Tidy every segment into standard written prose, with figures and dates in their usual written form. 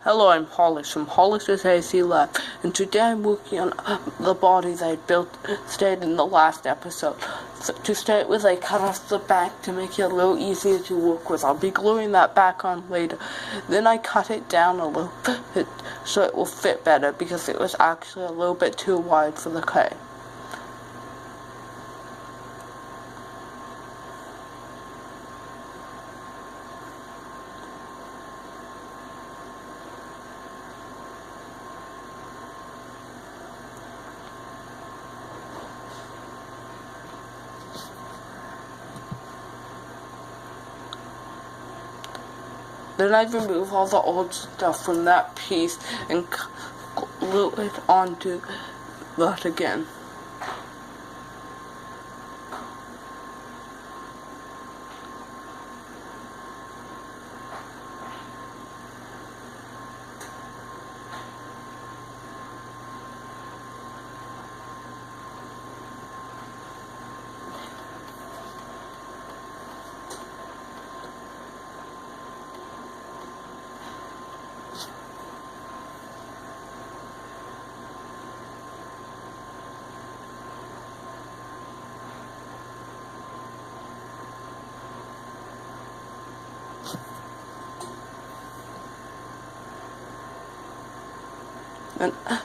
Hello, I'm Hollis from Hollis' AC Lab, and today I'm working on the body that I stayed in the last episode. So to start with, I cut off the back to make it a little easier to work with. I'll be gluing that back on later. Then I cut it down a little bit so it will fit better because it was actually a little bit too wide for the cut. Then I remove all the old stuff from that piece and glue it onto that again.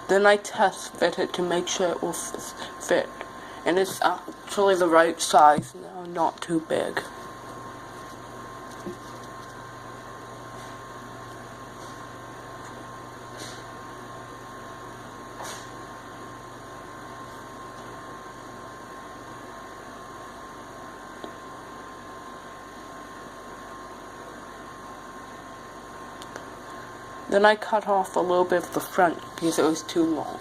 Then I test fit it to make sure it will fit, and it's actually the right size now, not too big. Then I cut off a little bit of the front because it was too long.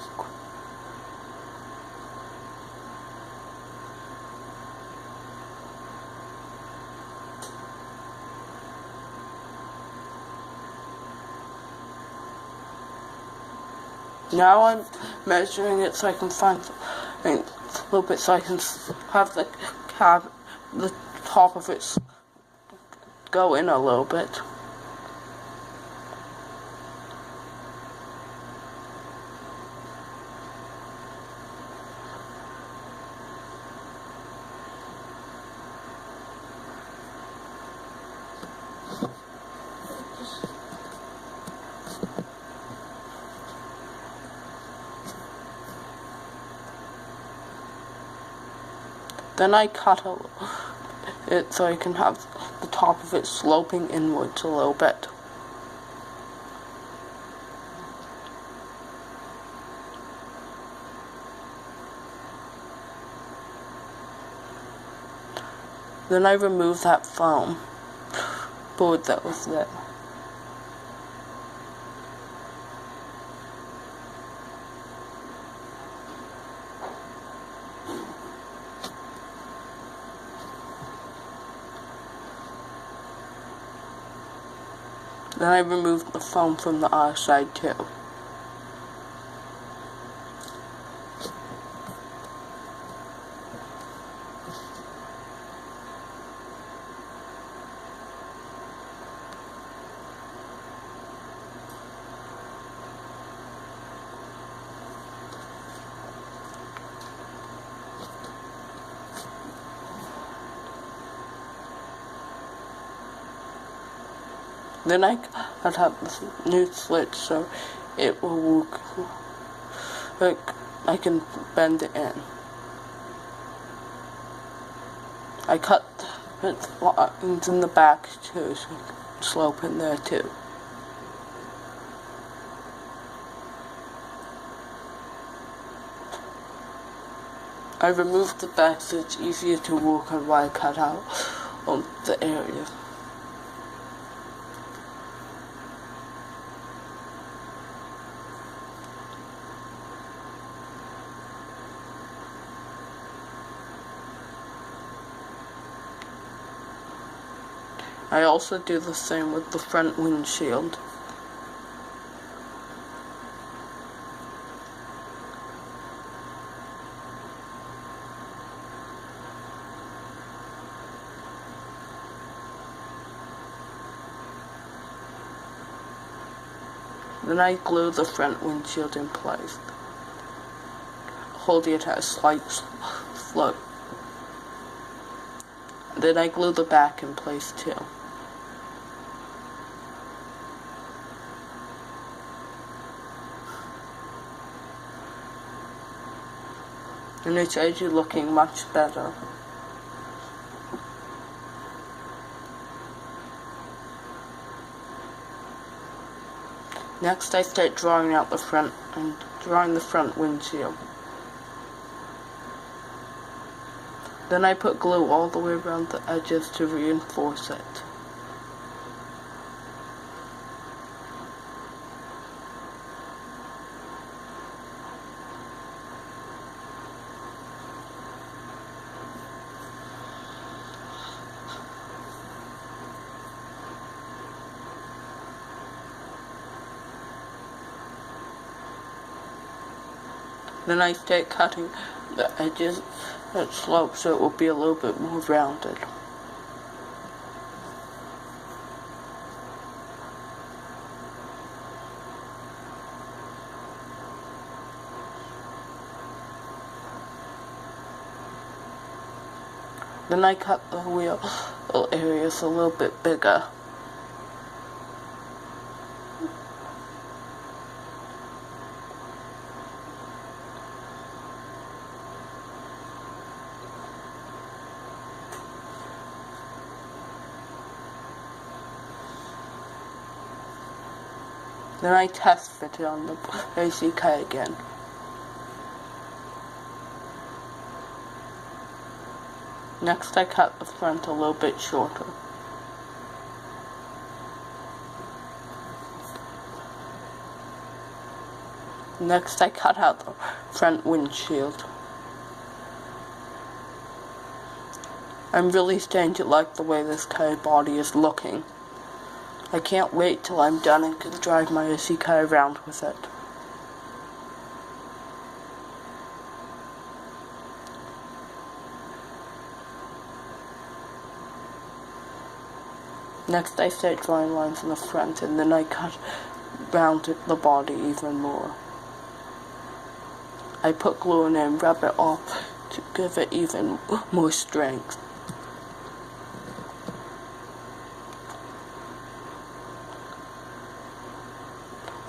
Now I'm measuring it so I can find a little bit so I can have the top of it go in a little bit. Then I cut it so I can have the top of it sloping inwards a little bit. Then I remove that foam board that was there. Then I removed the foam from the other side too. Then I cut out this new slit so it will work, like I can bend it in. I cut lines in the back too, so I can slope in there too. I removed the back so it's easier to work on while I cut out the area. I also do the same with the front windshield. Then I glue the front windshield in place, holding it at a slight slope. Then I glue the back in place too. And it's actually looking much better. Next I start drawing out the front and drawing the front windshield. Then I put glue all the way around the edges to reinforce it. Then I start cutting the edges at slope so it will be a little bit more rounded. Then I cut the wheel areas a little bit bigger. Then I test fit it on the ACK again. Next I cut the front a little bit shorter. Next I cut out the front windshield. I'm really starting to like the way this car body is looking. I can't wait till I'm done and can drive my SC car around with it. Next I start drawing lines in the front and then I cut round the body even more. I put glue in and rub it off to give it even more strength.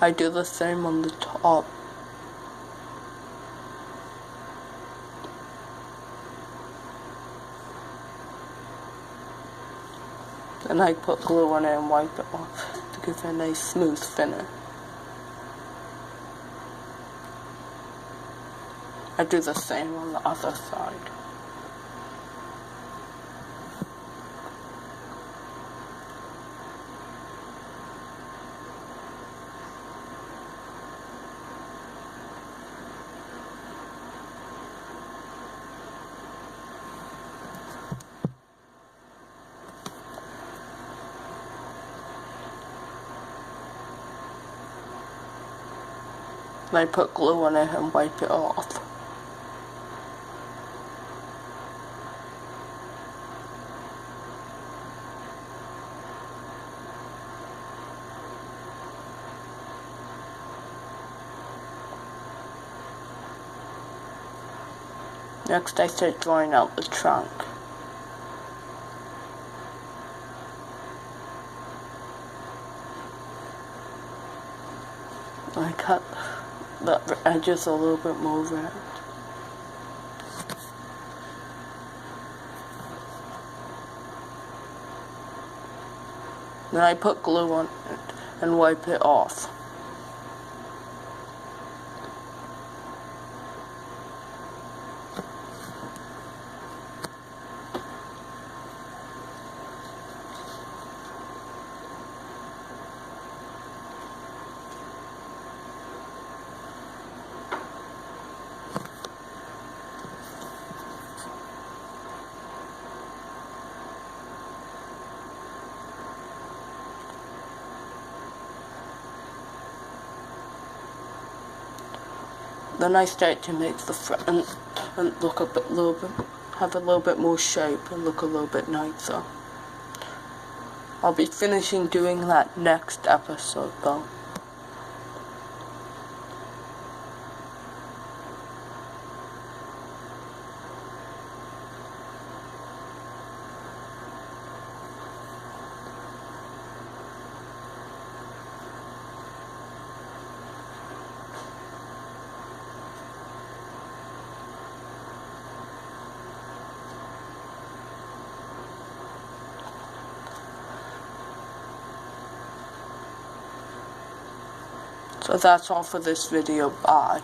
I do the same on the top. Then I put glue on it and wipe it off to give it a nice smooth finish. I do the same on the other side. And I put glue on it and wipe it off. Next I start drawing out the trunk. I cut the edges a little bit more round. Then I put glue on it and wipe it off. Then I start to make the front and look have a little bit more shape and look a little bit nicer. I'll be finishing doing that next episode though. So that's all for this video. Bye.